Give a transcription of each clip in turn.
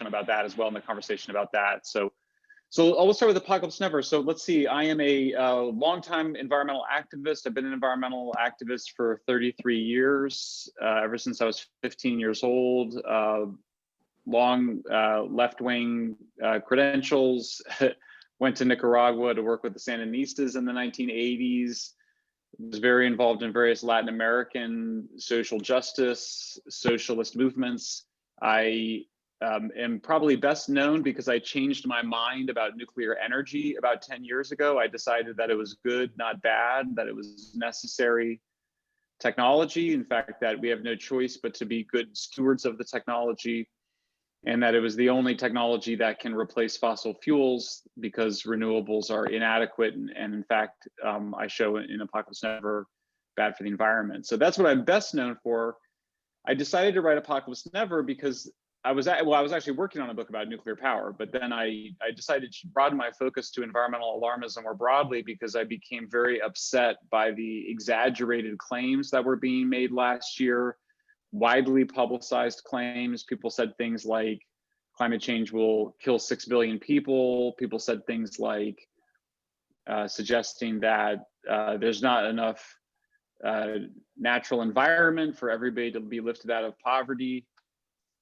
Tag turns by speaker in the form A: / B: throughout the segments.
A: about that as well in the conversation about that. So I'll start with Apocalypse Never. So let's see, I am a longtime environmental activist. I've been an environmental activist for 33 years, ever since I was 15 years old. Long left-wing credentials. Went to Nicaragua to work with the Sandinistas in the 1980s. Was very involved in various Latin American social justice, socialist movements. I am probably best known because I changed my mind about nuclear energy about 10 years ago. I decided that it was good, not bad, that it was necessary technology. In fact, that we have no choice but to be good stewards of the technology, and that it was the only technology that can replace fossil fuels because renewables are inadequate. And in fact, I show in Apocalypse Never, bad for the environment. So that's what I'm best known for. I decided to write Apocalypse Never because I was actually working on a book about nuclear power, but then I decided to broaden my focus to environmental alarmism more broadly because I became very upset by the exaggerated claims that were being made last year. Widely publicized claims. People said things like climate change will kill 6 billion people. People said things like suggesting that there's not enough natural environment for everybody to be lifted out of poverty.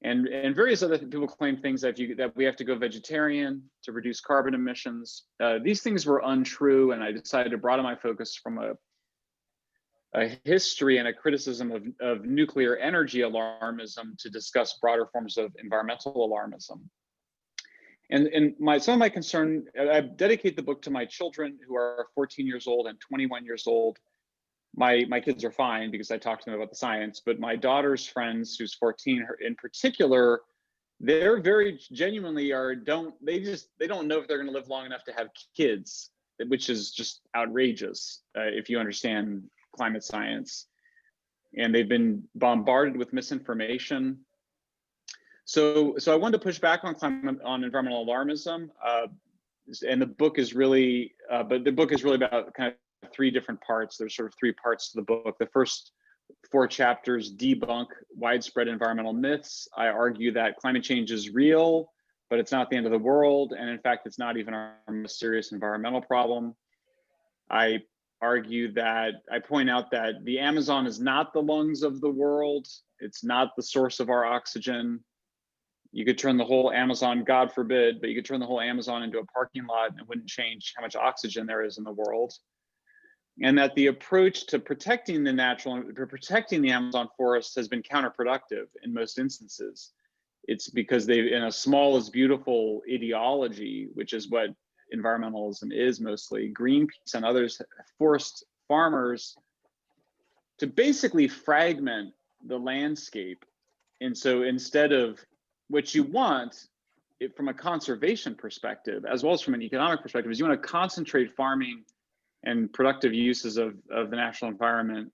A: And various other people claim things that we have to go vegetarian to reduce carbon emissions. These things were untrue, and I decided to broaden my focus from a history and a criticism of nuclear energy alarmism to discuss broader forms of environmental alarmism. And some of my concern, I dedicate the book to my children who are 14 years old and 21 years old. My kids are fine because I talk to them about the science, but my daughter's friends, who's 14 in particular, they're very genuinely they don't know if they're going to live long enough to have kids, which is just outrageous if you understand climate science. And they've been bombarded with misinformation. So I wanted to push back on environmental alarmism. And the book is really, about kind of 3 different parts. There's sort of 3 parts to the book. The first 4 chapters debunk widespread environmental myths. I argue that climate change is real, but it's not the end of the world. And in fact, it's not even our most serious environmental problem. I point out that the Amazon is not the lungs of the world. It's not the source of our oxygen. You could turn the whole Amazon, God forbid, but you could turn the whole Amazon into a parking lot and it wouldn't change how much oxygen there is in the world. And that the approach to protecting the Amazon forest has been counterproductive in most instances. It's because in a small is beautiful ideology, which is what environmentalism is mostly, Greenpeace and others forced farmers to basically fragment the landscape. And so instead of what you want from a conservation perspective, as well as from an economic perspective, is you want to concentrate farming and productive uses of the natural environment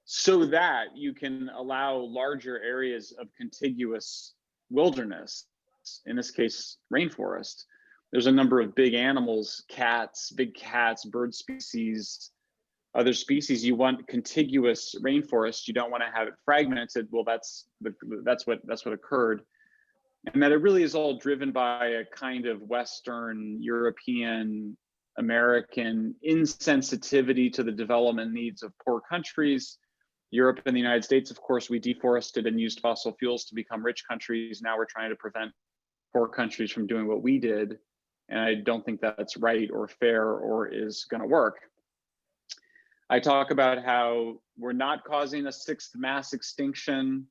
A: so that you can allow larger areas of contiguous wilderness, in this case, rainforest. There's a number of big animals, big cats, bird species, other species. You want contiguous rainforest. You don't want to have it fragmented. Well, that's what occurred. And that it really is all driven by a kind of Western, European, American insensitivity to the development needs of poor countries. Europe and the United States, of course, we deforested and used fossil fuels to become rich countries. Now we're trying to prevent poor countries from doing what we did. And I don't think that's right or fair or is going to work. I talk about how we're not causing a 6th mass extinction.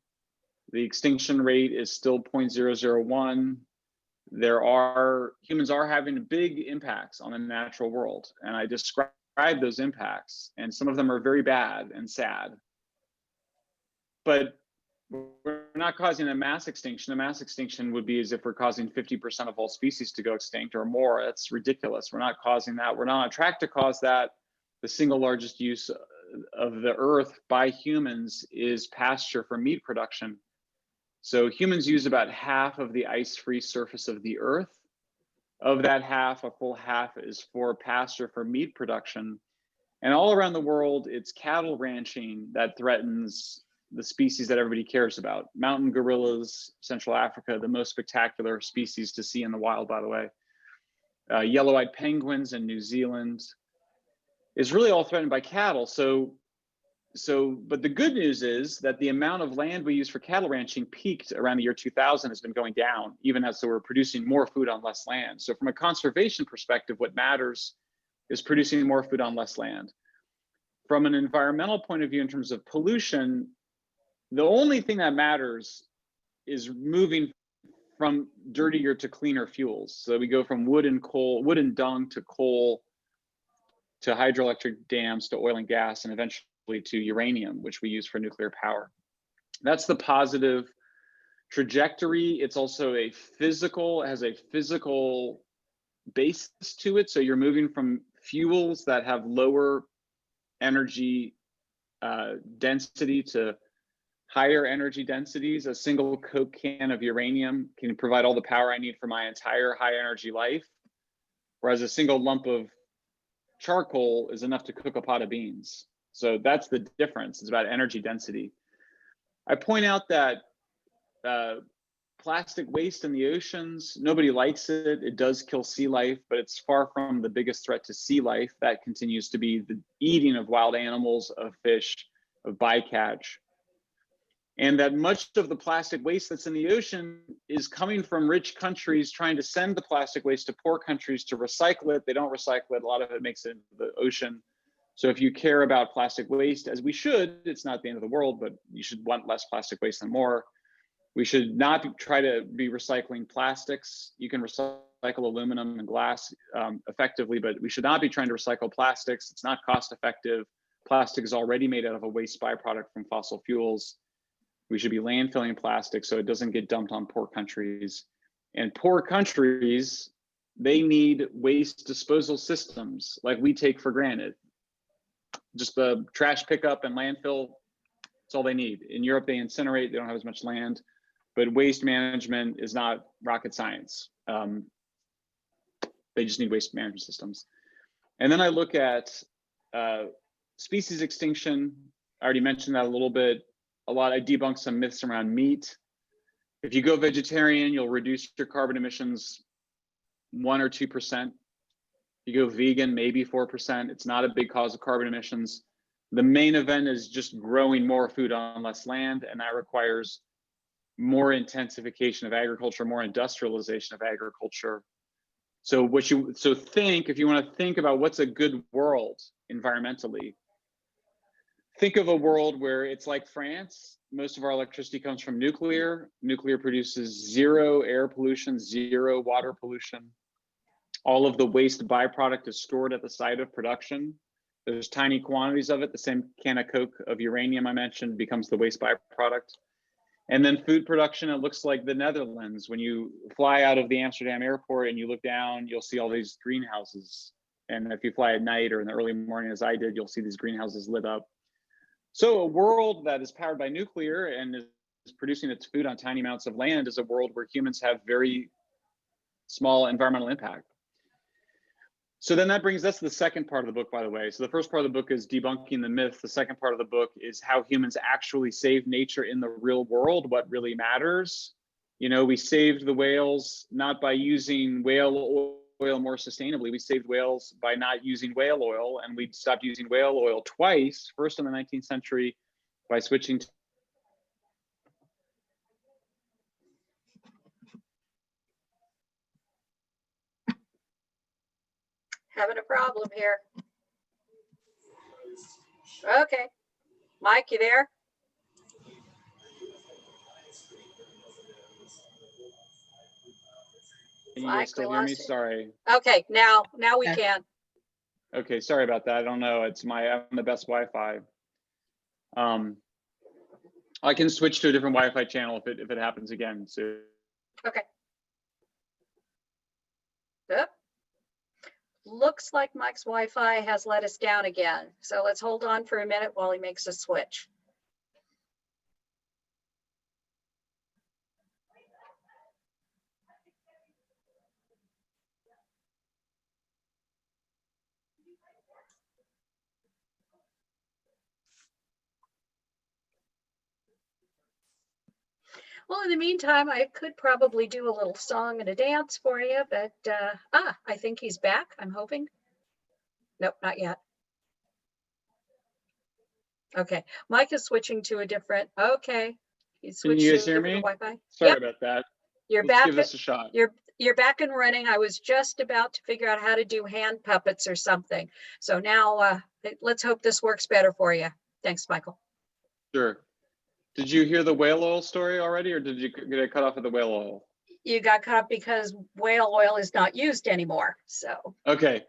A: The extinction rate is still 0.001. Humans are having big impacts on the natural world. And I describe those impacts, and some of them are very bad and sad. But we're not causing a mass extinction. A mass extinction would be as if we're causing 50% of all species to go extinct or more. That's ridiculous. We're not causing that. We're not on track to cause that. The single largest use of the earth by humans is pasture for meat production. So humans use about half of the ice-free surface of the earth. Of that half, a full half is for pasture for meat production. And all around the world, it's cattle ranching that threatens the species that everybody cares about. Mountain gorillas, Central Africa, the most spectacular species to see in the wild, by the way. Yellow-eyed penguins in New Zealand is really all threatened by cattle. But the good news is that the amount of land we use for cattle ranching peaked around the year 2000, has been going down, even as we're producing more food on less land. So from a conservation perspective, what matters is producing more food on less land. From an environmental point of view, in terms of pollution, the only thing that matters is moving from dirtier to cleaner fuels. So we go from wood and dung to coal, to hydroelectric dams, to oil and gas, and eventually to uranium, which we use for nuclear power. That's the positive trajectory. It's also has a physical basis to it. So you're moving from fuels that have lower energy density to higher energy densities. A single Coke can of uranium can provide all the power I need for my entire high energy life, whereas a single lump of charcoal is enough to cook a pot of beans. So that's the difference. It's about energy density. I point out that plastic waste in the oceans, nobody likes it. It does kill sea life, but it's far from the biggest threat to sea life. That continues to be the eating of wild animals, of fish, of bycatch. And that much of the plastic waste that's in the ocean is coming from rich countries trying to send the plastic waste to poor countries to recycle it. They don't recycle it. A lot of it makes it into the ocean. So if you care about plastic waste, as we should, it's not the end of the world, but you should want less plastic waste than more. We should not try to be recycling plastics. You can recycle aluminum and glass effectively, but we should not be trying to recycle plastics. It's not cost effective. Plastic is already made out of a waste byproduct from fossil fuels. We should be landfilling plastic so it doesn't get dumped on poor countries. And poor countries, they need waste disposal systems like we take for granted. Just the trash pickup and landfill, that's all they need. In Europe, they incinerate, they don't have as much land, but waste management is not rocket science. They just need waste management systems. And then I look at species extinction. I already mentioned that a little bit. I debunk some myths around meat. If you go vegetarian, you'll reduce your carbon emissions 1 or 2%. You go vegan, maybe 4%. It's not a big cause of carbon emissions. The main event is just growing more food on less land, and that requires more intensification of agriculture, more industrialization of agriculture. So if you want to think about what's a good world environmentally, think of a world where it's like France. Most of our electricity comes from nuclear. Nuclear produces 0 air pollution, 0 water pollution. All of the waste byproduct is stored at the site of production. There's tiny quantities of it. The same can of Coke of uranium I mentioned becomes the waste byproduct. And then food production, it looks like the Netherlands. When you fly out of the Amsterdam airport and you look down, you'll see all these greenhouses. And if you fly at night or in the early morning, as I did, you'll see these greenhouses lit up. So a world that is powered by nuclear and is producing its food on tiny amounts of land is a world where humans have very small environmental impact. So then that brings us to the second part of the book, by the way. So the first part of the book is debunking the myth. The second part of the book is how humans actually save nature in the real world, what really matters. You know, we saved the whales not by using whale oil more sustainably. We saved whales by not using whale oil, and we stopped using whale oil twice, first in the 19th century by switching to
B: Having a problem here. Okay. Mike, you there?
A: Can you guys still hear me? Sorry.
B: Okay, now we can.
A: Okay, sorry about that. I don't know. I'm the best Wi-Fi. I can switch to a different Wi-Fi channel if it happens again. So.
B: Okay. Yep. Looks like Mike's Wi-Fi has let us down again. So let's hold on for a minute while he makes a switch. Well, in the meantime, I could probably do a little song and a dance for you, but I think he's back. I'm hoping. Nope, not yet. Okay, Mike is switching to a different. Okay, he's
A: Can
B: switched
A: you
B: to
A: guys
B: a
A: hear
B: different
A: me?
B: Wi-Fi.
A: Sorry
B: Yep,
A: about that.
B: you're
A: Let's
B: back.
A: give this a shot.
B: You're back and running. I was just about to figure out how to do hand puppets or something. So now let's hope this works better for you. Thanks, Michael.
A: Sure. Did you hear the whale oil story already, or did you get cut off at the whale oil?
B: You got cut up because whale oil is not used anymore. So.
A: Okay.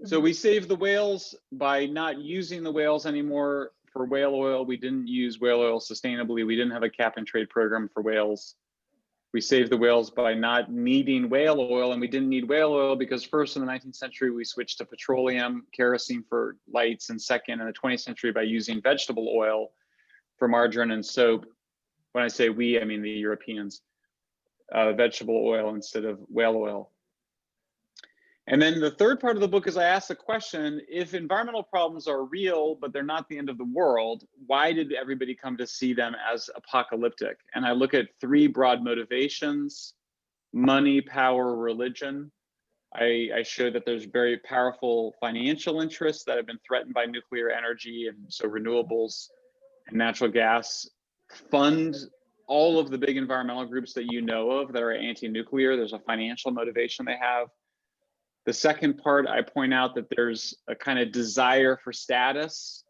A: So we saved the whales by not using the whales anymore for whale oil. We didn't use whale oil sustainably. We didn't have a cap and trade program for whales. We saved the whales by not needing whale oil, and we didn't need whale oil because first in the 19th century, we switched to petroleum, kerosene for lights, and second in the 20th century by using vegetable oil for margarine and soap. When I say we, I mean the Europeans, vegetable oil instead of whale oil. And then the third part of the book is I ask the question, if environmental problems are real, but they're not the end of the world, why did everybody come to see them as apocalyptic? And I look at three broad motivations: money, power, religion. I show that there's very powerful financial interests that have been threatened by nuclear energy, and so renewables and natural gas fund all of the big environmental groups that you know of that are anti-nuclear. There's a financial motivation they have. The second part, I point out that there's a kind of desire for status.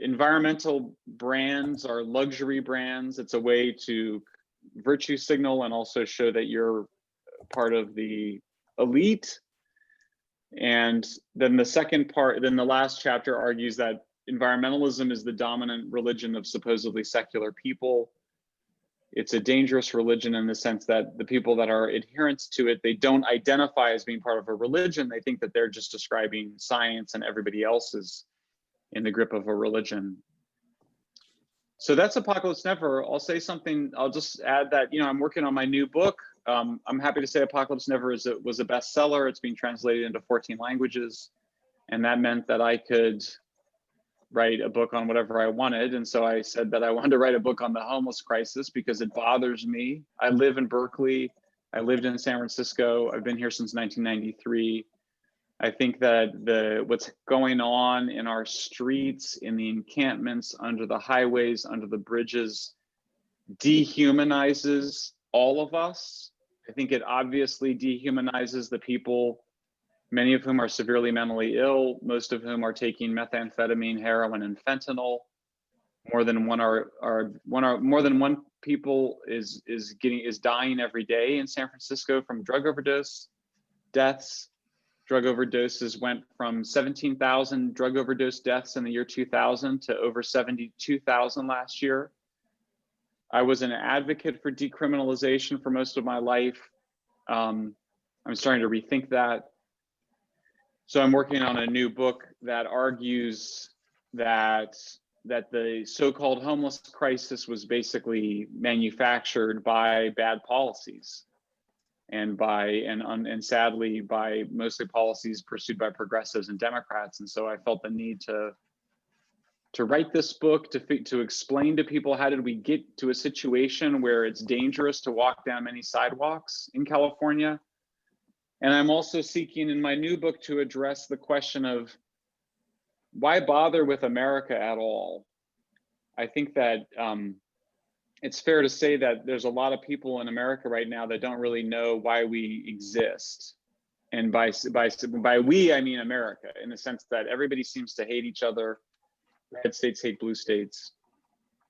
A: Environmental brands are luxury brands. It's a way to virtue signal and also show that you're part of the elite. And then the second part, then the last chapter argues that environmentalism is the dominant religion of supposedly secular people. It's a dangerous religion in the sense that the people that are adherents to it, they don't identify as being part of a religion. They think that they're just describing science and everybody else is in the grip of a religion. So that's Apocalypse Never. I'll say something, I'll just add that, I'm working on my new book. I'm happy to say Apocalypse Never was a bestseller. It's being translated into 14 languages. And that meant that I could write a book on whatever I wanted. And so I said that I wanted to write a book on the homeless crisis because it bothers me. I live in Berkeley. I lived in San Francisco. I've been here since 1993. I think that what's going on in our streets, in the encampments, under the highways, under the bridges, dehumanizes all of us. I think it obviously dehumanizes the people, many of whom are severely mentally ill, most of whom are taking methamphetamine, heroin, and fentanyl. More than one people is dying every day in San Francisco from drug overdose deaths. Drug overdoses went from 17,000 drug overdose deaths in the year 2000 to over 72,000 last year. I was an advocate for decriminalization for most of my life. I'm starting to rethink that. So I'm working on a new book that argues that the so-called homeless crisis was basically manufactured by bad policies and sadly by mostly policies pursued by progressives and Democrats. And so I felt the need to write this book to explain to people, how did we get to a situation where it's dangerous to walk down many sidewalks in California? And I'm also seeking in my new book to address the question of why bother with America at all? I think that it's fair to say that there's a lot of people in America right now that don't really know why we exist. And by we, I mean America, in the sense that everybody seems to hate each other. Red states hate blue states.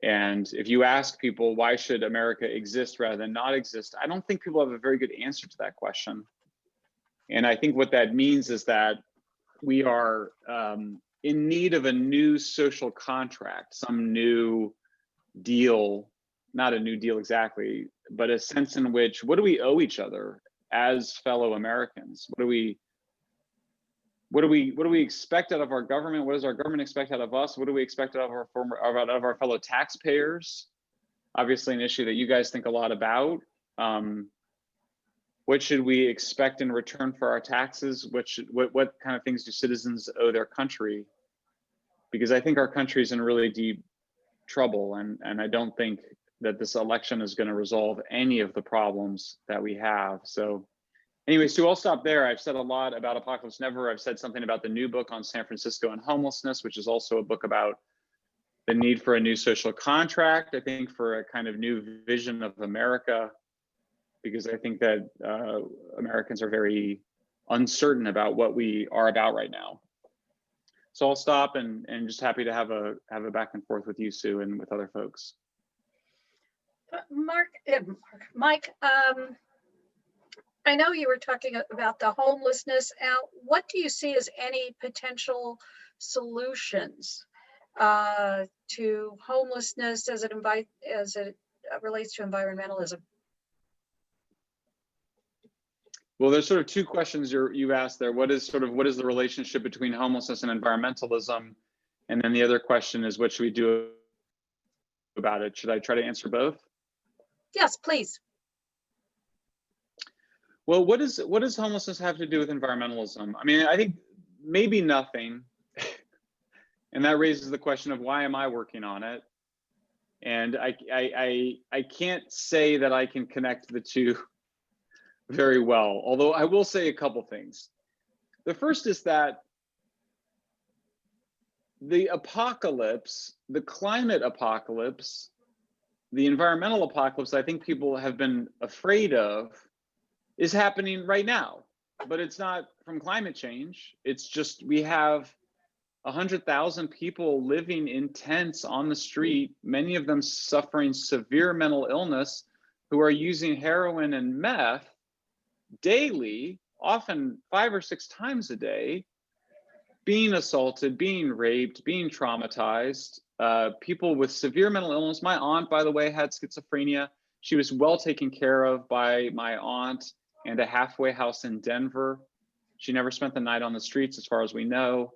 A: And if you ask people, why should America exist rather than not exist? I don't think people have a very good answer to that question. And I think what that means is that we are in need of a new social contract, some new deal, not a new deal exactly, but a sense in which, what do we owe each other as fellow Americans? What do we expect out of our government? What does our government expect out of us? What do we expect out of our fellow taxpayers? Obviously an issue that you guys think a lot about. What should we expect in return for our taxes? What kind of things do citizens owe their country? Because I think our country is in really deep trouble, and I don't think that this election is going to resolve any of the problems that we have. So anyway, Sue, I'll stop there. I've said a lot about Apocalypse Never. I've said something about the new book on San Francisco and homelessness, which is also a book about the need for a new social contract, I think, for a kind of new vision of America, because I think that Americans are very uncertain about what we are about right now. So I'll stop and just happy to have a back and forth with you, Sue, and with other folks.
B: Mike, I know you were talking about the homelessness. What do you see as any potential solutions to homelessness as it relates to environmentalism?
A: Well, there's sort of two questions you asked there. What is the relationship between homelessness and environmentalism? And then the other question is, what should we do about it? Should I try to answer both?
B: Yes, please.
A: Well, what does homelessness have to do with environmentalism? I mean, I think maybe nothing. And that raises the question of, why am I working on it? And I can't say that I can connect the two very well, although I will say a couple things. The first is that the apocalypse, the climate apocalypse, the environmental apocalypse I think people have been afraid of is happening right now, but it's not from climate change. It's just, we have 100,000 people living in tents on the street, many of them suffering severe mental illness, who are using heroin and meth daily, often 5 or 6 times a day, being assaulted, being raped, being traumatized, people with severe mental illness. My aunt, by the way, had schizophrenia. She was well taken care of by my aunt and a halfway house in Denver. She never spent the night on the streets, as far as we know.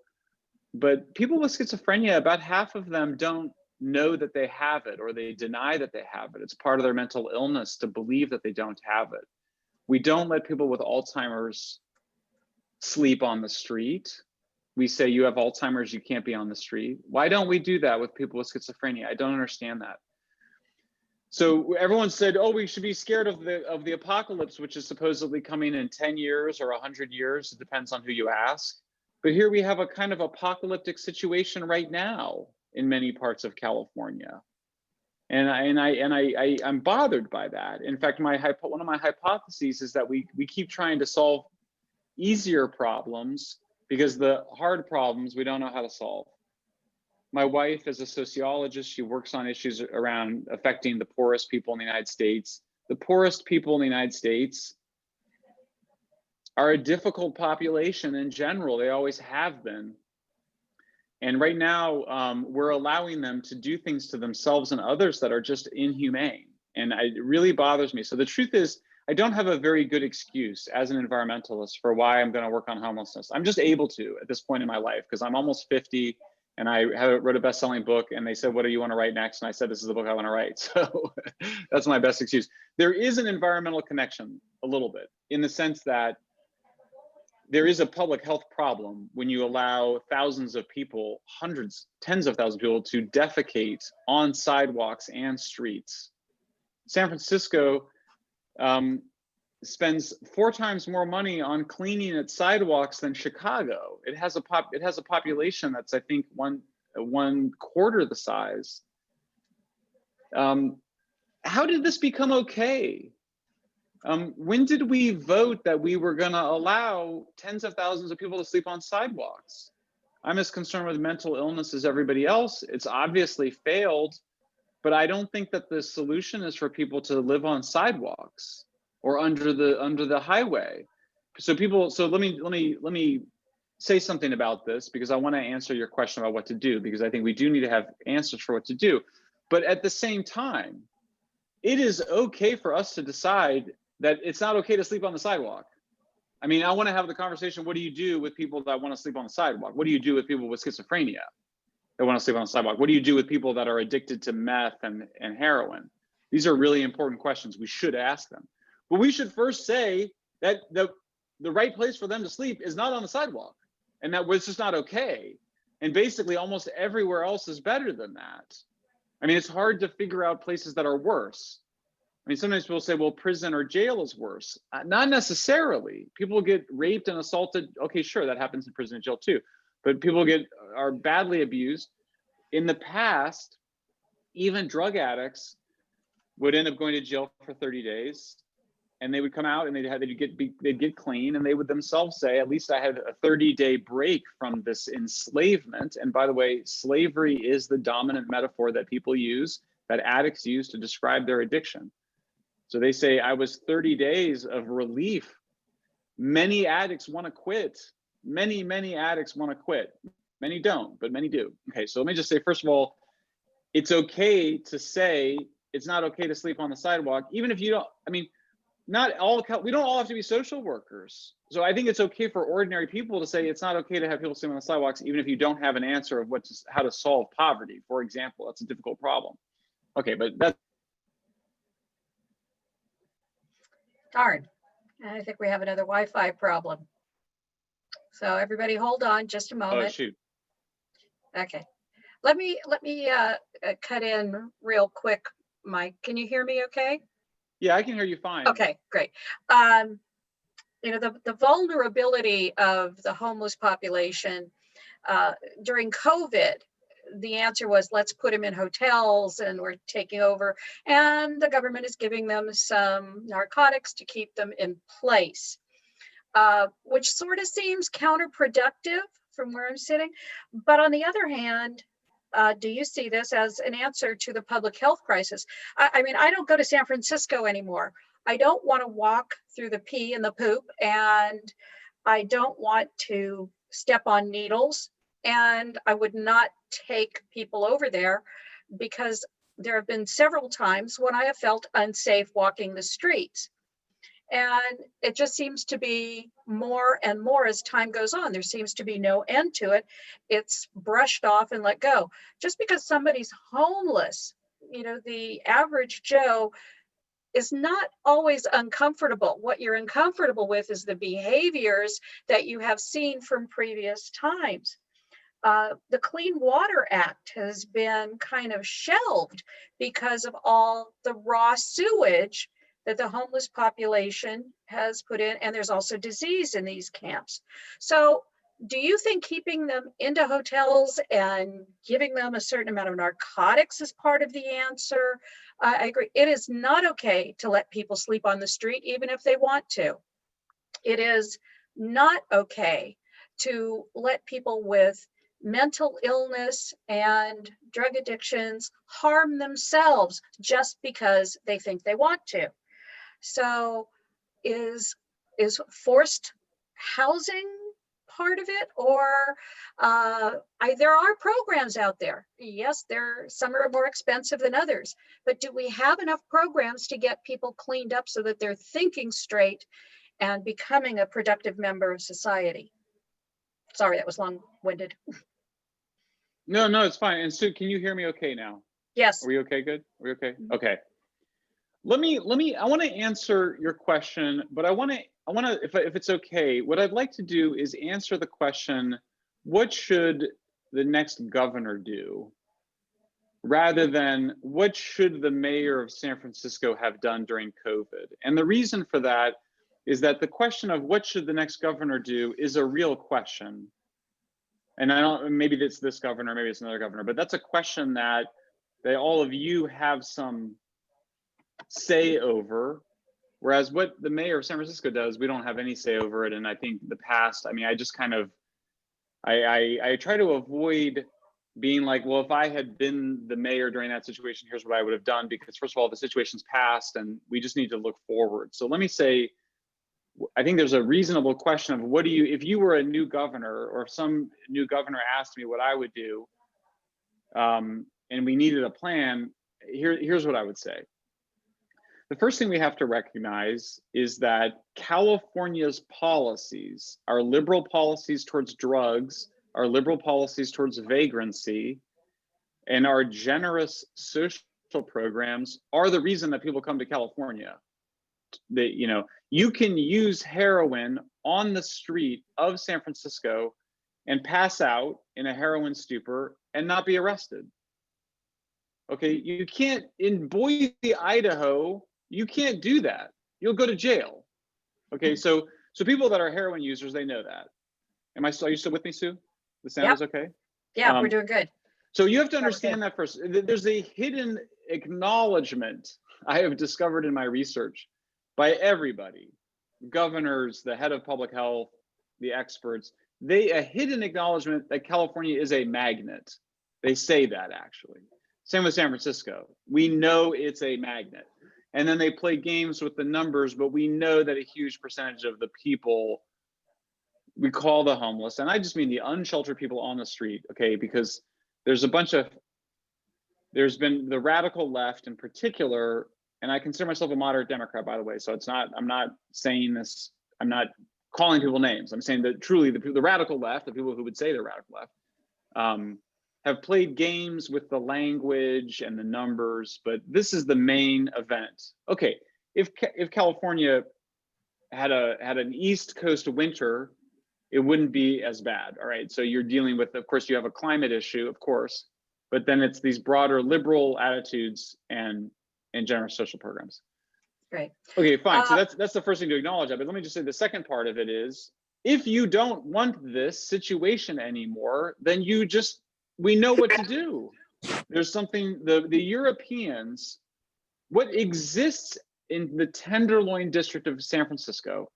A: But people with schizophrenia, about half of them don't know that they have it, or they deny that they have it. It's part of their mental illness to believe that they don't have it. We don't let people with Alzheimer's sleep on the street. We say, you have Alzheimer's, you can't be on the street. Why don't we do that with people with schizophrenia? I don't understand that. So everyone said, oh, we should be scared of the apocalypse, which is supposedly coming in 10 years or 100 years. It depends on who you ask. But here we have a kind of apocalyptic situation right now in many parts of California. And I'm bothered by that. In fact, one of my hypotheses is that we keep trying to solve easier problems because the hard problems we don't know how to solve. My wife is a sociologist. She works on issues around affecting the poorest people in the United States. The poorest people in the United States are a difficult population in general. They always have been. And right now, we're allowing them to do things to themselves and others that are just inhumane. And it really bothers me. So the truth is, I don't have a very good excuse as an environmentalist for why I'm going to work on homelessness. I'm just able to at this point in my life, because I'm almost 50 and I wrote a best-selling book, and they said, what do you want to write next? And I said, this is the book I want to write. So that's my best excuse. There is an environmental connection a little bit, in the sense that there is a public health problem when you allow thousands of people, hundreds, tens of thousands of people to defecate on sidewalks and streets. San Francisco spends 4 times more money on cleaning its sidewalks than Chicago. It has a population that's, I think, one quarter the size. How did this become okay? When did we vote that we were going to allow tens of thousands of people to sleep on sidewalks? I'm as concerned with mental illness as everybody else. It's obviously failed, but I don't think that the solution is for people to live on sidewalks or under the highway. So let me say something about this, because I want to answer your question about what to do, because I think we do need to have answers for what to do. But at the same time, it is okay for us to decide that it's not okay to sleep on the sidewalk. I mean, I want to have the conversation, what do you do with people that want to sleep on the sidewalk? What do you do with people with schizophrenia that want to sleep on the sidewalk? What do you do with people that are addicted to meth and heroin? These are really important questions. We should ask them. But we should first say that the right place for them to sleep is not on the sidewalk, and that it's just not okay. And basically almost everywhere else is better than that. I mean, it's hard to figure out places that are worse. I mean, sometimes people say, well, prison or jail is worse. Not necessarily. People get raped and assaulted. Okay, sure, that happens in prison and jail too. But people are badly abused. In the past, even drug addicts would end up going to jail for 30 days, and they would come out and they'd get clean, and they would themselves say, at least I had a 30-day break from this enslavement. And by the way, slavery is the dominant metaphor that people use, that addicts use to describe their addiction. So they say, I was 30 days of relief. Many addicts want to quit. Many addicts want to quit. Many don't, but many do. Okay, so let me just say, first of all, it's okay to say it's not okay to sleep on the sidewalk, even if you don't, I mean, we don't all have to be social workers. So I think it's okay for ordinary people to say it's not okay to have people sleep on the sidewalks, even if you don't have an answer of how to solve poverty, for example. That's a difficult problem. Okay, but that's,
B: Darn, I think we have another Wi-Fi problem. So everybody hold on just a moment.
A: oh shoot.
B: Okay, let me cut in real quick, Mike. Can you hear me okay?
A: Yeah, I can hear you fine.
B: Okay, great. You know, the vulnerability of the homeless population during COVID, the answer was, let's put them in hotels and we're taking over. And the government is giving them some narcotics to keep them in place, which sort of seems counterproductive from where I'm sitting. But on the other hand, do you see this as an answer to the public health crisis? I mean, I don't go to San Francisco anymore. I don't want to walk through the pee and the poop, and I don't want to step on needles, and I would not take people over there because there have been several times when I have felt unsafe walking the streets. And it just seems to be more and more as time goes on. There seems to be no end to it. It's brushed off and let go. Just because somebody's homeless, you know, the average Joe is not always uncomfortable. What you're uncomfortable with is the behaviors that you have seen from previous times. The Clean Water Act has been kind of shelved because of all the raw sewage that the homeless population has put in, and there's also disease in these camps. So do you think keeping them into hotels and giving them a certain amount of narcotics is part of the answer? I agree. It is not okay to let people sleep on the street, even if they want to. It is not okay to let people with mental illness and drug addictions harm themselves just because they think they want to. So is forced housing part of it, or there are programs out there? Yes, some are more expensive than others, but do we have enough programs to get people cleaned up so that they're thinking straight and becoming a productive member of society? Sorry, that was long-winded.
A: No, it's fine. And Sue, can you hear me okay now?
B: Yes.
A: Are we okay? Good? Are we okay? Okay. I want to answer your question, but I want to, if it's okay, what I'd like to do is answer the question, what should the next governor do? Rather than what should the mayor of San Francisco have done during COVID? And the reason for that is that the question of what should the next governor do is a real question. And maybe it's this governor, maybe it's another governor, but that's a question that all of you have some say over, whereas what the mayor of San Francisco does, we don't have any say over it. And I think the past, I mean, I just kind of, I try to avoid being like, well, if I had been the mayor during that situation, here's what I would have done, because first of all, the situation's past and we just need to look forward. So let me say, I think there's a reasonable question of what do you, if you were a new governor or if some new governor asked me what I would do, and we needed a plan, here's what I would say. The first thing we have to recognize is that California's policies, our liberal policies towards drugs, our liberal policies towards vagrancy, and our generous social programs are the reason that people come to California. That, you know, you can use heroin on the street of San Francisco and pass out in a heroin stupor and not be arrested. Okay, you can't, in Boise, Idaho, you can't do that. You'll go to jail. Okay, so people that are heroin users, they know that. Are you still with me, Sue? The sound
B: Yep.
A: is okay?
B: Yeah, we're doing good.
A: So you have to
B: Yeah, we're
A: understand that first. There's a hidden acknowledgement I have discovered in my research by everybody, governors, the head of public health, the experts, a hidden acknowledgement that California is a magnet. They say that actually. Same with San Francisco. We know it's a magnet. And then they play games with the numbers, but we know that a huge percentage of the people we call the homeless, and I just mean the unsheltered people on the street, okay, because there's been the radical left in particular, and I consider myself a moderate Democrat, by the way, so I'm not saying this, I'm not calling people names. I'm saying that truly the radical left, the people who would say they're radical left, have played games with the language and the numbers, but this is the main event. Okay, if California had an East Coast winter, it wouldn't be as bad. All right, so you're dealing with, of course, you have a climate issue, of course, but then it's these broader liberal attitudes and generous social programs.
B: Great.
A: Okay, fine. So that's the first thing to acknowledge. But let me just say the second part of it is, if you don't want this situation anymore, then we know what to do. There's something, the Europeans, what exists in the Tenderloin district of San Francisco,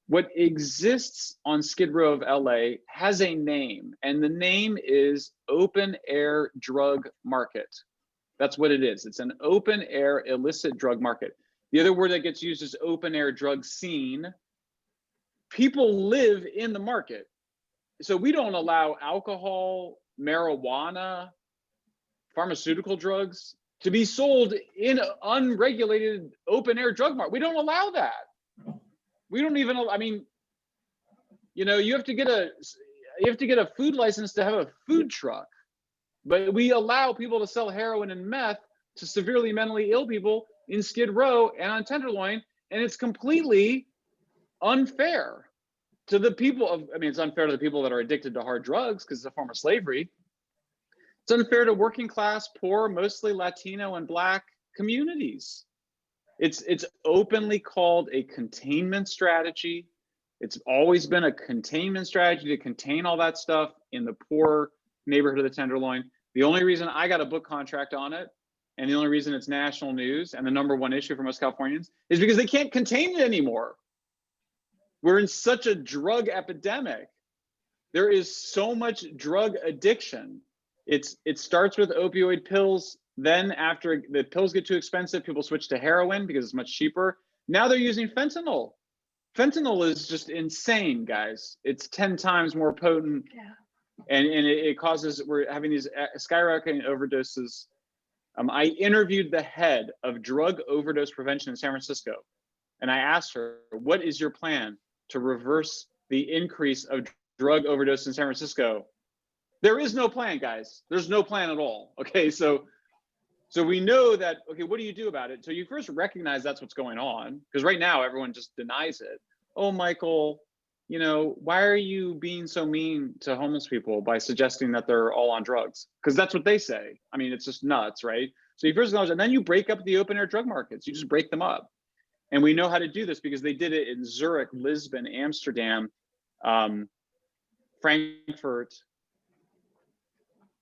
A: what exists on Skid Row of LA has a name, and the name is open air drug market. That's what it is. It's an open air illicit drug market. The other word that gets used is open air drug scene. People live in the market. So we don't allow alcohol, marijuana, pharmaceutical drugs to be sold in unregulated open air drug market. We don't allow that. We don't even, I mean, you have to get a food license to have a food truck, but we allow people to sell heroin and meth to severely mentally ill people in Skid Row and on Tenderloin, and it's completely unfair to the people it's unfair to the people that are addicted to hard drugs because it's a form of slavery. It's unfair to working class, poor, mostly Latino and Black communities. It's openly called a containment strategy. It's always been a containment strategy to contain all that stuff in the poor neighborhood of the Tenderloin. The only reason I got a book contract on it, and the only reason it's national news and the #1 issue for most Californians, is because they can't contain it anymore. We're in such a drug epidemic. There is so much drug addiction. It starts with opioid pills. Then after the pills get too expensive, people switch to heroin because it's much cheaper. Now they're using fentanyl. Fentanyl is just insane, guys. It's 10 times more potent.
B: Yeah.
A: And it causes, we're having these skyrocketing overdoses. I interviewed the head of drug overdose prevention in San Francisco, and I asked her, what is your plan to reverse the increase of drug overdose in San Francisco? There is no plan, guys. There's no plan at all. Okay, so we know that, okay, what do you do about it? So you first recognize that's what's going on, because right now everyone just denies it. Oh, Michael, why are you being so mean to homeless people by suggesting that they're all on drugs? Because that's what they say. I mean, it's just nuts, right? So you first acknowledge, and then you break up the open air drug markets. You just break them up. And we know how to do this because they did it in Zurich, Lisbon, Amsterdam, Frankfurt.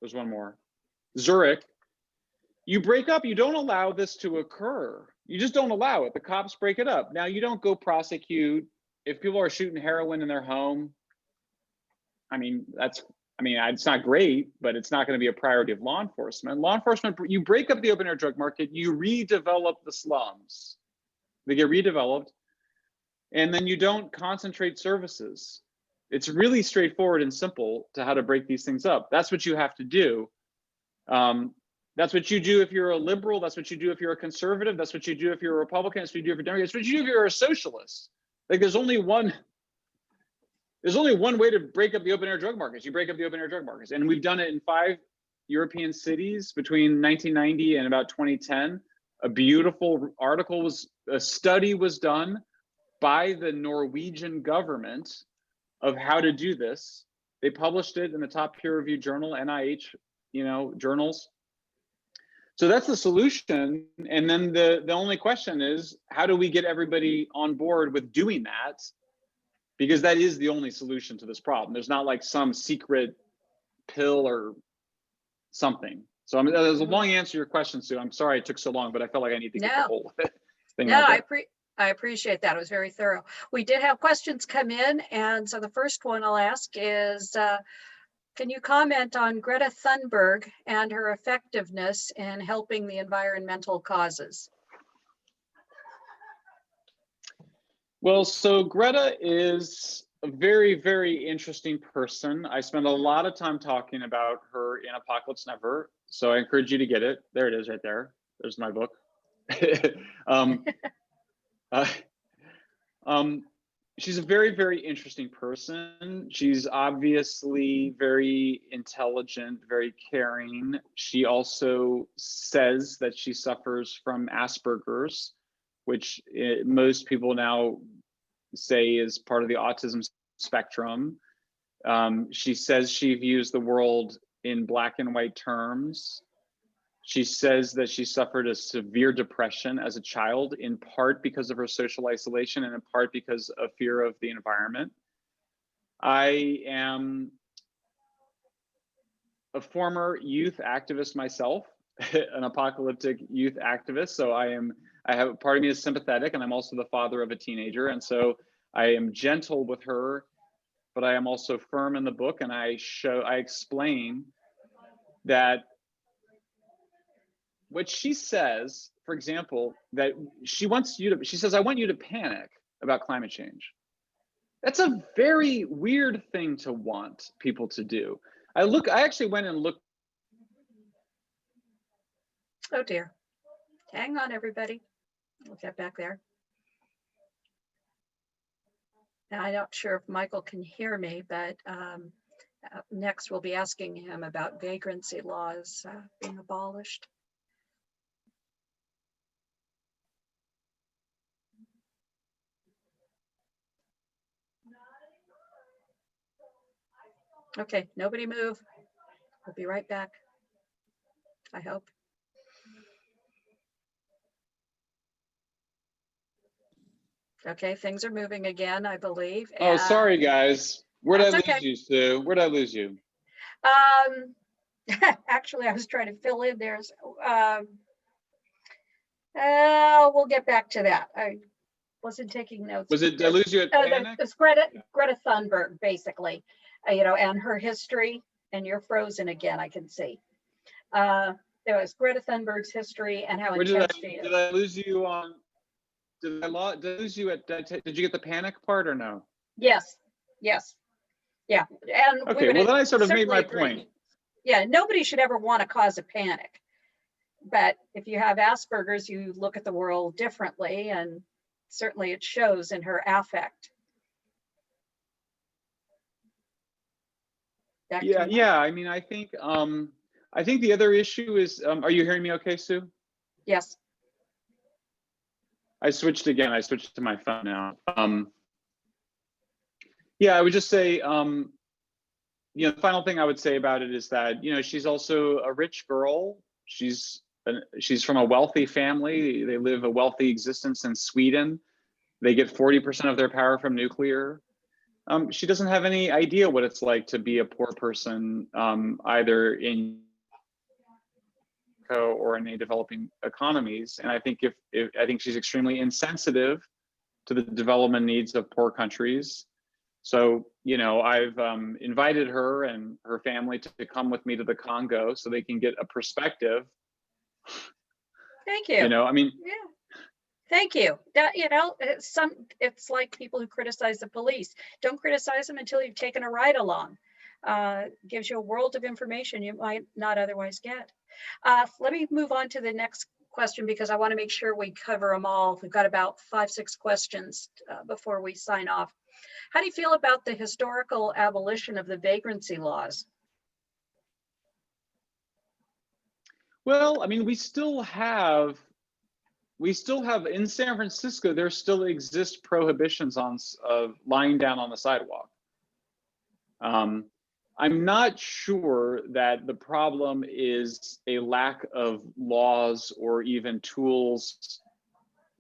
A: There's one more. Zurich. You break up, you don't allow this to occur. You just don't allow it. The cops break it up. Now, you don't go prosecute. If people are shooting heroin in their home, it's not great, but it's not going to be a priority of law enforcement. Law enforcement, you break up the open air drug market, you redevelop the slums. They get redeveloped, and then you don't concentrate services. It's really straightforward and simple to how to break these things up. That's what you have to do. That's what you do if you're a liberal. That's what you do if you're a conservative. That's what you do if you're a Republican. That's what you do if you're a Democrat. That's what you do if you're a socialist. Like there's only one way to break up the open air drug markets. You break up the open air drug markets. And we've done it in 5 European cities between 1990 and about 2010. A beautiful a study was done by the Norwegian government of how to do this. They published it in the top peer-reviewed journal, NIH, journals. So that's the solution. And then the only question is, how do we get everybody on board with doing that? Because that is the only solution to this problem. There's not like some secret pill or something. So that was a long answer to your question, Sue. I'm sorry it took so long, but I felt like I need to get the whole thing out there.
B: I appreciate that. It was very thorough. We did have questions come in. And so the first one I'll ask is, can you comment on Greta Thunberg and her effectiveness in helping the environmental causes?
A: Well, so Greta is a very, very interesting person. I spend a lot of time talking about her in Apocalypse Never. So I encourage you to get it. There it is right there. There's my book. She's a very, very interesting person. She's obviously very intelligent, very caring. She also says that she suffers from Asperger's, which most people now say is part of the autism spectrum. She says she views the world in black and white terms. She says that she suffered a severe depression as a child, in part because of her social isolation and in part because of fear of the environment. I am a former youth activist myself, an apocalyptic youth activist. So I have part of me is sympathetic, and I'm also the father of a teenager. And so I am gentle with her, but I am also firm in the book. And I explain that what she says, for example, that she says, I want you to panic about climate change. That's a very weird thing to want people to do. I actually went and looked.
B: Oh dear. Hang on, everybody. We'll get back there. Now, I'm not sure if Michael can hear me, but next we'll be asking him about vagrancy laws being abolished. Okay, nobody move. We'll be right back, I hope. Okay, things are moving again, I believe.
A: Oh, sorry, guys. Where did I lose you, Sue? Where did I lose you?
B: Actually, I was trying to fill in there. We'll get back to that. I wasn't taking notes.
A: Did I lose you at panic?
B: It's Greta Thunberg, basically, and her history. And you're frozen again, I can see. There was Greta Thunberg's history and how intense she is.
A: Did I lose you on? Did I lose you at? Did you get the panic part or no?
B: Yes. Yeah. And
A: okay. Well, then I sort of made my point.
B: Yeah. Nobody should ever want to cause a panic. But if you have Asperger's, you look at the world differently, and certainly it shows in her affect.
A: Yeah. I mean, I think the other issue is, are you hearing me okay, Sue?
B: Yes.
A: I switched again. I switched to my phone now. Yeah, I would just say, the final thing I would say about it is that, she's also a rich girl. She's from a wealthy family. They live a wealthy existence in Sweden. They get 40% of their power from nuclear. She doesn't have any idea what it's like to be a poor person, either in or in any developing economies. And I think I think she's extremely insensitive to the development needs of poor countries. So, I've invited her and her family to come with me to the Congo so they can get a perspective.
B: Thank you.
A: I mean,
B: yeah. Thank you. That, it's like people who criticize the police. Don't criticize them until you've taken a ride along. Gives you a world of information you might not otherwise get. Let me move on to the next question because I want to make sure we cover them all. We've got about 5-6 questions before we sign off. How do you feel about the historical abolition of the vagrancy laws?
A: Well, I mean, we still have in San Francisco, there still exist prohibitions of lying down on the sidewalk. I'm not sure that the problem is a lack of laws or even tools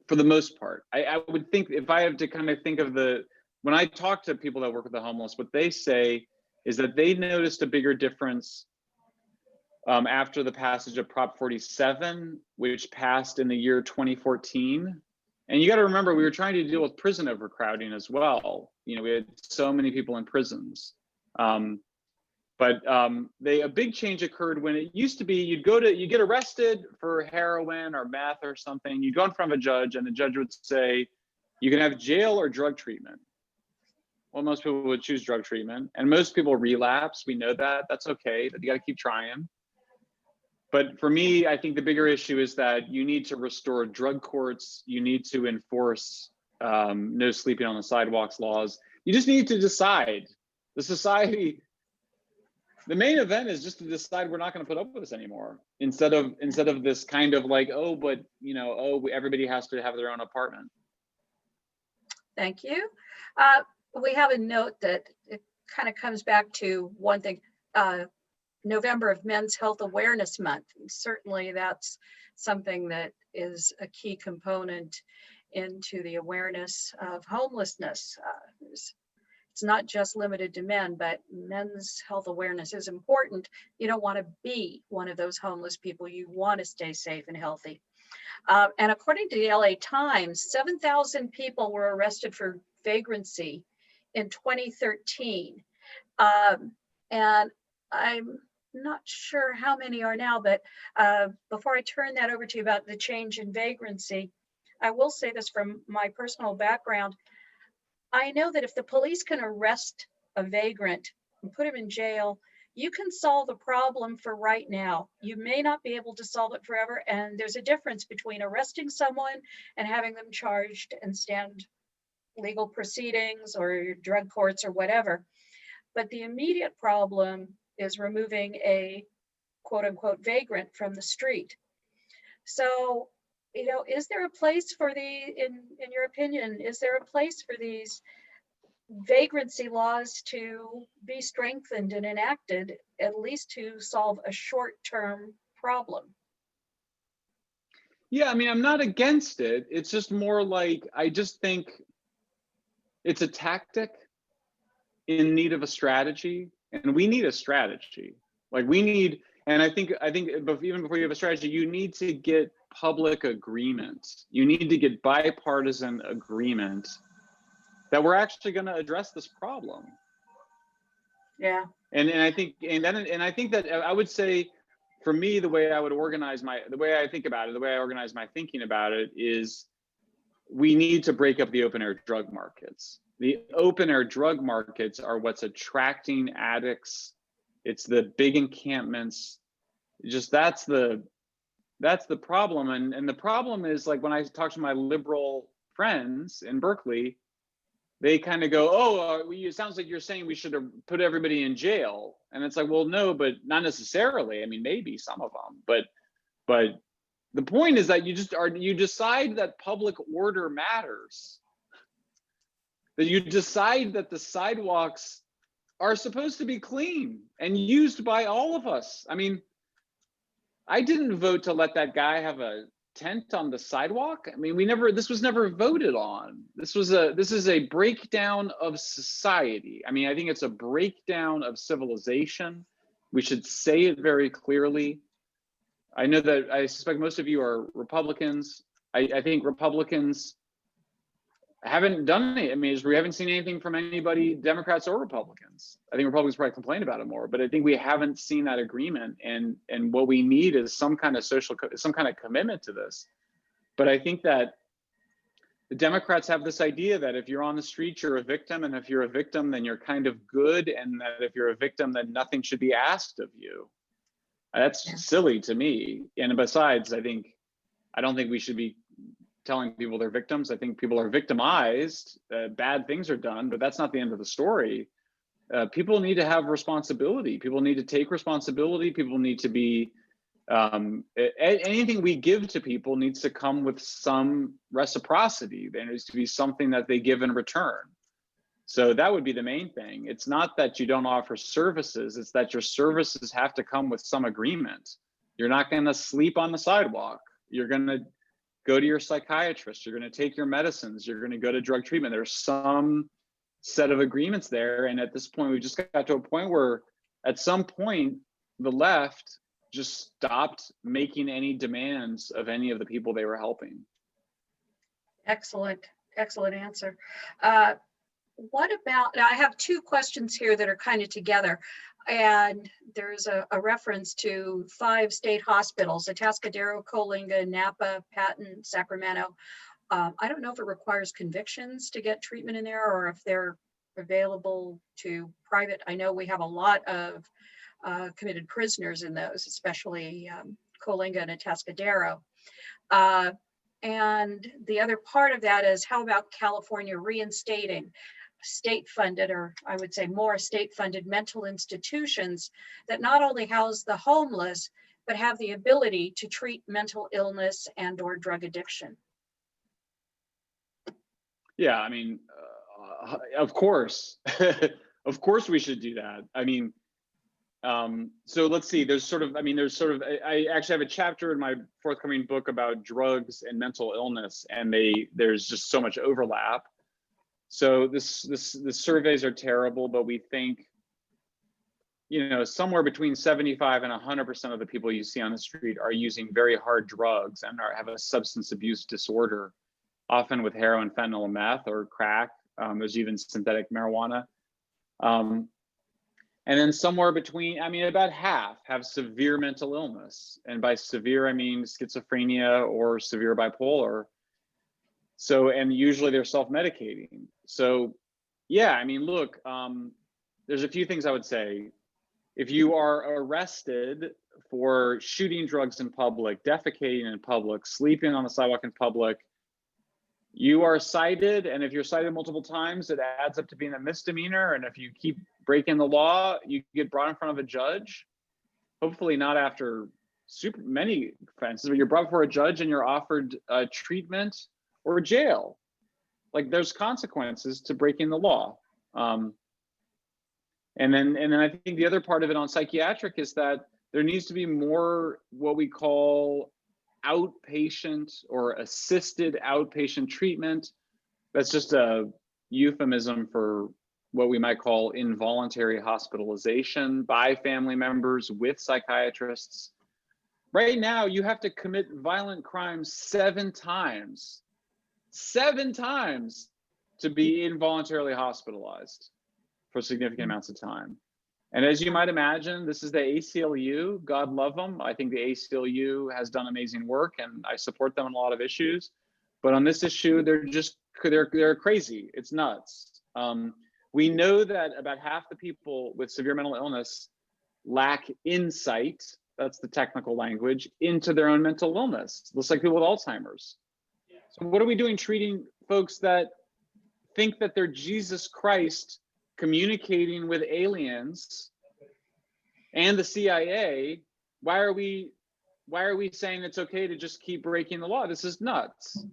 A: for the most part. I would think, if I have to kind of think of when I talk to people that work with the homeless, what they say is that they noticed a bigger difference after the passage of Prop 47, which passed in the year 2014. And you got to remember, we were trying to deal with prison overcrowding as well. You know, we had so many people in prisons. But a big change occurred when it used to be you get arrested for heroin or meth or something. You'd go in front of a judge, and the judge would say, you can have jail or drug treatment. Well, most people would choose drug treatment, and most people relapse. We know that. That's okay, but you got to keep trying. But for me, I think the bigger issue is that you need to restore drug courts. You need to enforce no sleeping on the sidewalks laws. You just need to decide. The society, the main event is just to decide we're not going to put up with this anymore. Instead of this kind of like, oh, but everybody has to have their own apartment.
B: Thank you. We have a note that it kind of comes back to one thing. November of Men's Health Awareness Month. Certainly that's something that is a key component into the awareness of homelessness. It's not just limited to men, but men's health awareness is important. You don't want to be one of those homeless people. You want to stay safe and healthy. And according to the LA Times, 7,000 people were arrested for vagrancy in 2013. And I'm not sure how many are now, but before I turn that over to you about the change in vagrancy, I will say this from my personal background. I know that if the police can arrest a vagrant and put him in jail, you can solve a problem for right now. You may not be able to solve it forever. And there's a difference between arresting someone and having them charged and stand legal proceedings or drug courts or whatever. But the immediate problem is removing a quote unquote vagrant from the street. So, is there a place for in your opinion, is there a place for these vagrancy laws to be strengthened and enacted, at least to solve a short-term problem?
A: Yeah, I mean, I'm not against it. It's just more like, I just think it's a tactic in need of a strategy, and we need a strategy. Like and I think even before you have a strategy, you need to get public agreement. You need to get bipartisan agreement that we're actually going to address this problem.
B: Yeah.
A: And I think that I would say, for me, the way I organize my thinking about it is, we need to break up the open air drug markets. The open air drug markets are what's attracting addicts. It's the big encampments. Just that's the problem. And the problem is, like, when I talk to my liberal friends in Berkeley, they kind of go, oh, it sounds like you're saying we should have put everybody in jail. And it's like, well, no, but not necessarily. I mean, maybe some of them, but the point is that you decide that public order matters. That you decide that the sidewalks are supposed to be clean and used by all of us. I mean, I didn't vote to let that guy have a tent on the sidewalk. I mean, this was never voted on. This is a breakdown of society. I mean, I think it's a breakdown of civilization. We should say it very clearly. I know that I suspect most of you are Republicans. I think Republicans haven't done it. I mean, we haven't seen anything from anybody, Democrats or Republicans. I think Republicans probably complain about it more, but I think we haven't seen that agreement. And what we need is some kind of commitment to this. But I think that the Democrats have this idea that if you're on the street, you're a victim, and if you're a victim, then you're kind of good, and that if you're a victim, then nothing should be asked of you. That's silly to me. And besides, I don't think we should be telling people they're victims. I think people are victimized, bad things are done, but that's not the end of the story. People need to have responsibility. People need to take responsibility. People need to be, anything we give to people needs to come with some reciprocity. There needs to be something that they give in return. So that would be the main thing. It's not that you don't offer services, it's that your services have to come with some agreement. You're not going to sleep on the sidewalk. You're going to go to your psychiatrist. You're going to take your medicines. You're going to go to drug treatment. There's some set of agreements there. And at this point, we just got to a point where at some point, the left just stopped making any demands of any of the people they were helping.
B: Excellent, excellent answer. What about, I have two questions here that are kind of together. And there's a reference to 5 state hospitals, Atascadero, Coalinga, Napa, Patton, Sacramento. I don't know if it requires convictions to get treatment in there or if they're available to private. I know we have a lot of committed prisoners in those, especially Coalinga and Atascadero. And the other part of that is, how about California reinstating state-funded, or I would say more state-funded mental institutions that not only house the homeless, but have the ability to treat mental illness and or drug addiction?
A: Yeah, I mean, of course, of course we should do that. I mean, so let's see, I actually have a chapter in my forthcoming book about drugs and mental illness, and there's just so much overlap. So the surveys are terrible, but we think, somewhere between 75 and 100% of the people you see on the street are using very hard drugs and have a substance abuse disorder, often with heroin, fentanyl, and meth, or crack. There's even synthetic marijuana. And then somewhere between, about half have severe mental illness. And by severe, I mean schizophrenia or severe bipolar. So, and usually they're self-medicating. So, yeah, look, there's a few things I would say. If you are arrested for shooting drugs in public, defecating in public, sleeping on the sidewalk in public, you are cited. And if you're cited multiple times, it adds up to being a misdemeanor. And if you keep breaking the law, you get brought in front of a judge, hopefully not after super many offenses, but you're brought before a judge and you're offered treatment or jail. Like, there's consequences to breaking the law. And then I think the other part of it on psychiatric is that there needs to be more what we call outpatient or assisted outpatient treatment. That's just a euphemism for what we might call involuntary hospitalization by family members with psychiatrists. Right now, you have to commit violent crimes 7 times to be involuntarily hospitalized for significant amounts of time. And as you might imagine, this is the ACLU, God love them. I think the ACLU has done amazing work and I support them on a lot of issues. But on this issue, they're crazy. It's nuts. We know that about half the people with severe mental illness lack insight, that's the technical language, into their own mental illness. Looks like people with Alzheimer's. So what are we doing treating folks that think that they're Jesus Christ communicating with aliens and the CIA? Why are we saying it's okay to just keep breaking the law? This is nuts.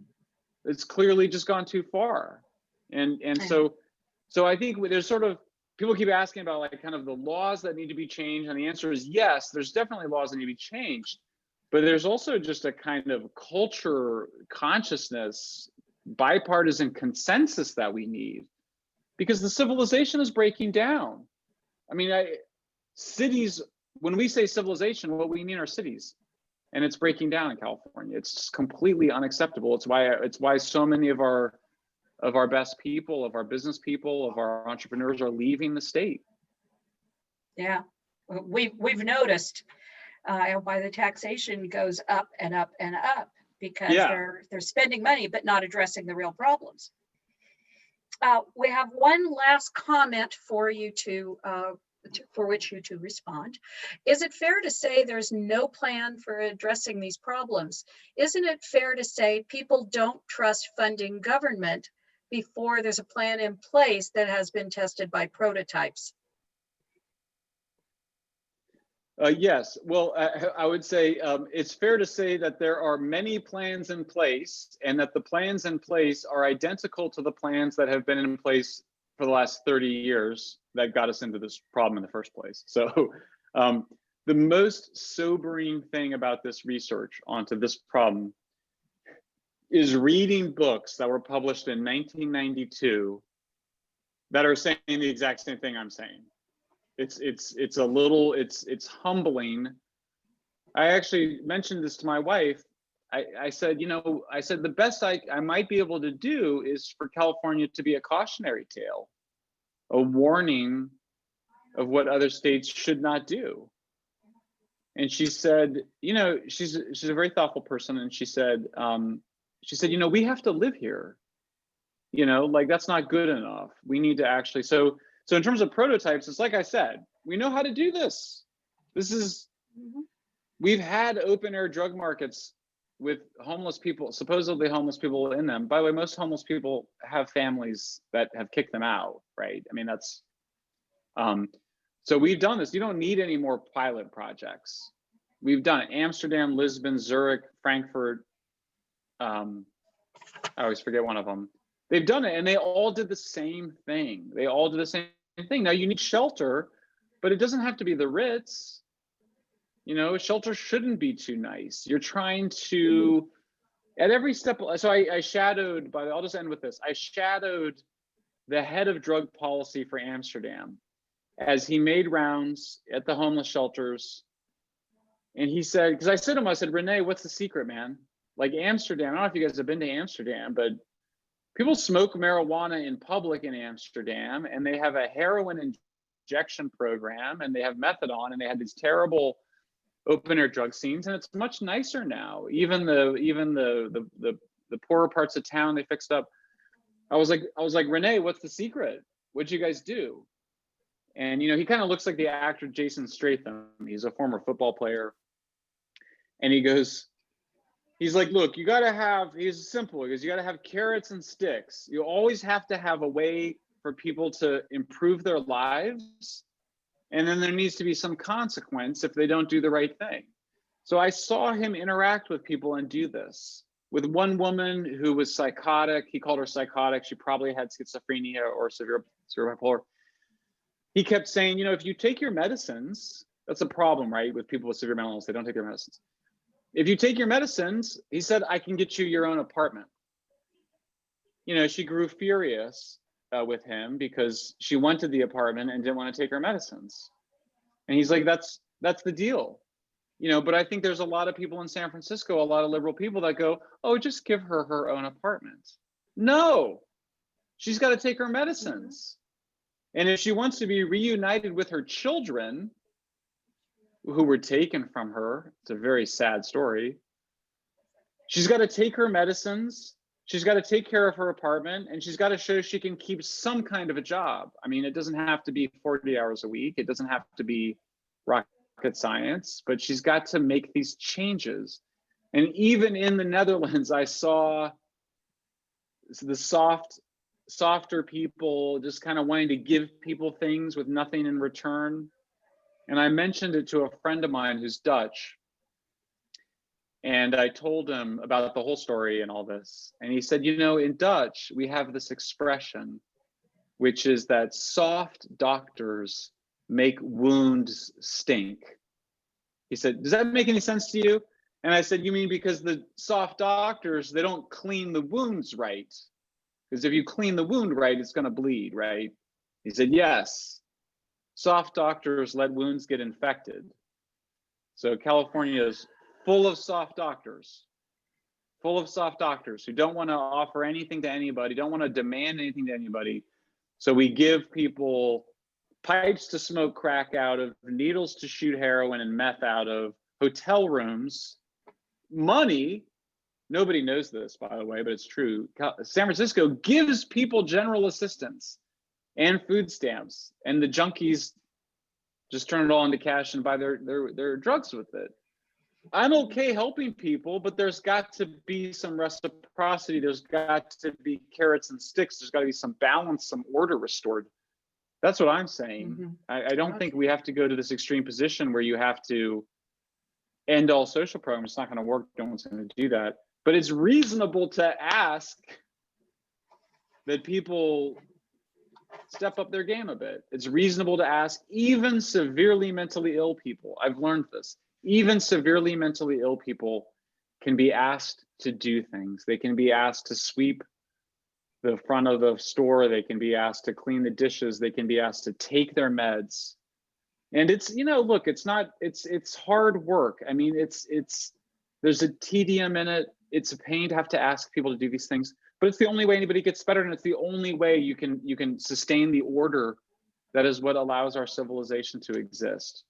A: It's clearly just gone too far. And so I think there's sort of, people keep asking about like kind of the laws that need to be changed. And the answer is yes, there's definitely laws that need to be changed. But there's also just a kind of culture, consciousness, bipartisan consensus that we need, because the civilization is breaking down. Cities, when we say civilization, what we mean are cities, and it's breaking down in California. It's just completely unacceptable. It's why so many of our best people, of our business people, of our entrepreneurs are leaving the state. Yeah,
B: we've noticed. Why the taxation goes up and up and up, because they're spending money but not addressing the real problems. We have one last comment for you for which you to respond. Is it fair to say there's no plan for addressing these problems? Isn't it fair to say people don't trust funding government before there's a plan in place that has been tested by prototypes?
A: Yes, well, I would say it's fair to say that there are many plans in place, and that the plans in place are identical to the plans that have been in place for the last 30 years that got us into this problem in the first place. So the most sobering thing about this research onto this problem is reading books that were published in 1992 that are saying the exact same thing I'm saying. It's a little, it's humbling. I actually mentioned this to my wife. I said, you know, I said the best I might be able to do is for California to be a cautionary tale, a warning of what other states should not do. And she said, you know, she's a very thoughtful person, and she said, you know, we have to live here. You know, like that's not good enough. We need to actually. So in terms of prototypes, it's like I said, we know how to do this. This is, we've had open air drug markets with homeless people, supposedly homeless people in them. By the way, most homeless people have families that have kicked them out, right? I mean, that's, so we've done this. You don't need any more pilot projects. We've done it. Amsterdam, Lisbon, Zurich, Frankfurt. I always forget one of them. They've done it, and they all did the same thing. They all did the same thing. Now you need shelter, but it doesn't have to be the Ritz. You know, shelter shouldn't be too nice. You're trying to, at every step. So I shadowed, but I'll just end with this. I shadowed the head of drug policy for Amsterdam as he made rounds at the homeless shelters. And he said, because I said to him, I said, Renee, what's the secret, man? Like Amsterdam, I don't know if you guys have been to Amsterdam, but people smoke marijuana in public in Amsterdam, and they have a heroin injection program, and they have methadone, and they had these terrible open air drug scenes, and it's much nicer now. Even the poorer parts of town they fixed up. I was like, Renee, what's the secret? What'd you guys do? And you know, he kind of looks like the actor Jason Statham. He's a former football player, and he goes, he's like, look, you gotta have. He's simple because you gotta have carrots and sticks. You always have to have a way for people to improve their lives, and then there needs to be some consequence if they don't do the right thing. So I saw him interact with people and do this. With one woman who was psychotic, he called her psychotic. She probably had schizophrenia or severe bipolar. He kept saying, you know, if you take your medicines, that's a problem, right? With people with severe mental illness, they don't take their medicines. If you take your medicines, he said, I can get you your own apartment. You know, she grew furious with him because she went to the apartment and didn't want to take her medicines. And he's like, that's the deal. You know, but I think there's a lot of people in San Francisco, a lot of liberal people that go, oh, just give her her own apartment. No, she's got to take her medicines. And if she wants to be reunited with her children who were taken from her, it's a very sad story. She's got to take her medicines. She's got to take care of her apartment, and she's got to show she can keep some kind of a job. I mean, it doesn't have to be 40 hours a week. It doesn't have to be rocket science, but she's got to make these changes. And even in the Netherlands, I saw the softer people just kind of wanting to give people things with nothing in return. And I mentioned it to a friend of mine who's Dutch. And I told him about the whole story and all this. And he said, you know, in Dutch, we have this expression, which is that soft doctors make wounds stink. He said, does that make any sense to you? And I said, you mean because the soft doctors, they don't clean the wounds right? Because if you clean the wound right, it's going to bleed, right? He said, yes. Soft doctors let wounds get infected. So California is full of soft doctors who don't want to offer anything to anybody, don't want to demand anything to anybody. So we give people pipes to smoke crack out of, needles to shoot heroin and meth out of, hotel rooms, money. Nobody knows this, by the way, but it's true. San Francisco gives people general assistance and food stamps, and the junkies just turn it all into cash and buy their drugs with it. I'm okay helping people, but there's got to be some reciprocity. There's got to be carrots and sticks. There's got to be some balance, some order restored. That's what I'm saying. I don't think we have to go to this extreme position where you have to end all social programs. It's not going to work. No one's going to do that. But it's reasonable to ask that people step up their game a bit. It's reasonable to ask even severely mentally ill people. I've learned this. Even severely mentally ill people can be asked to do things. They can be asked to sweep the front of the store. They can be asked to clean the dishes. They can be asked to take their meds. And it's, you know, look, it's hard work. I mean, there's a tedium in it. It's a pain to have to ask people to do these things, but it's the only way anybody gets better. And it's the only way you can sustain the order that is what allows our civilization to exist.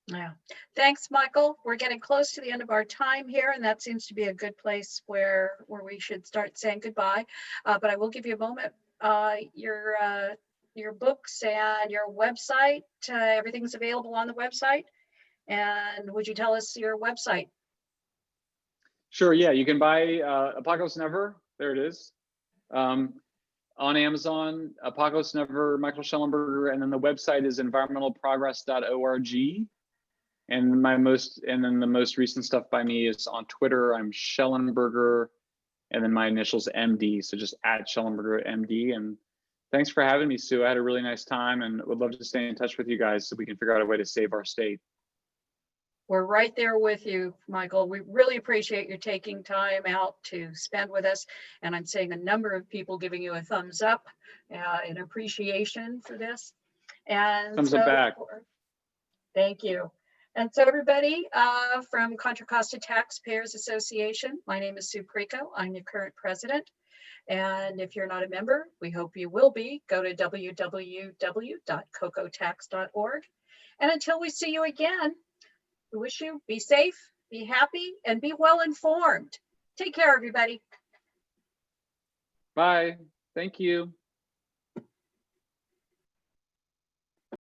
B: Yeah. Thanks, Michael. We're getting close to the end of our time here, and that seems to be a good place where we should start saying goodbye. But I will give you a moment. Your books and your website, everything's available on the website. And would you tell us your website?
A: Sure. Yeah, you can buy Apocalypse Never. There it is. On Amazon, Apocalypse Never, Michael Shellenberger, and then the website is environmentalprogress.org. And then the most recent stuff by me is on Twitter. I'm Shellenberger, and then my initials MD. So just at Shellenberger MD. And thanks for having me, Sue. I had a really nice time, and would love to stay in touch with you guys so we can figure out a way to save our state.
B: We're right there with you, Michael. We really appreciate you taking time out to spend with us. And I'm seeing a number of people giving you a thumbs up in appreciation for this. And
A: thumbs up back.
B: Thank you. And so everybody from Contra Costa Taxpayers Association, my name is Sue Preco. I'm your current president. And if you're not a member, we hope you will be. Go to www.CoCoTax.org. And until we see you again, we wish you be safe, be happy, and be well informed. Take care, everybody.
A: Bye. Thank you.